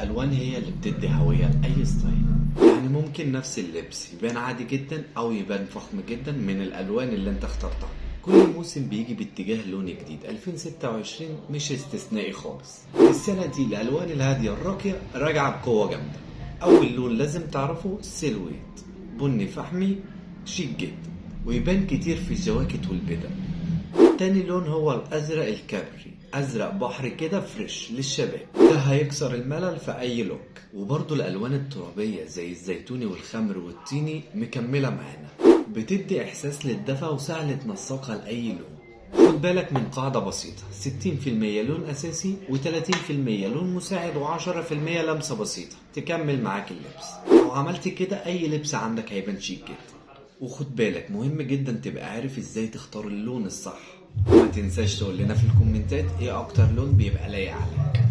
الألوان هي اللي بتدي هوية لأي ستايل. يعني ممكن نفس اللبس يبان عادي جدا أو يبان فخم جدا من الألوان اللي انت اخترتها. كل موسم بيجي باتجاه لون جديد، 2026 مش استثنائي خالص. السنة دي الألوان الهادية الراقية راجعة بقوة جامدة. أول لون لازم تعرفه السيلويت، بني فحمي شيك جدا ويبان كتير في الجواكت والبدل. تاني لون هو الأزرق الكبري، أزرق بحر كده فريش للشباب، ده هيكسر الملل في أي لوك. وبرضه الألوان الترابية زي الزيتوني والخمر والطيني مكملة معانا، بتدي إحساس للدفى وسهل تنسقها لأي لون. خد بالك من قاعدة بسيطة، 60% لون أساسي و30% لون مساعد و10% لمسة بسيطة تكمل معاك اللبس. لو عملت كده أي لبس عندك هيبان شيك جدا. وخد بالك مهم جدا تبقى عارف ازاي تختار اللون الصح. وما تنساش تقول لنا في الكومنتات ايه اكتر لون بيبقى لايق عليك.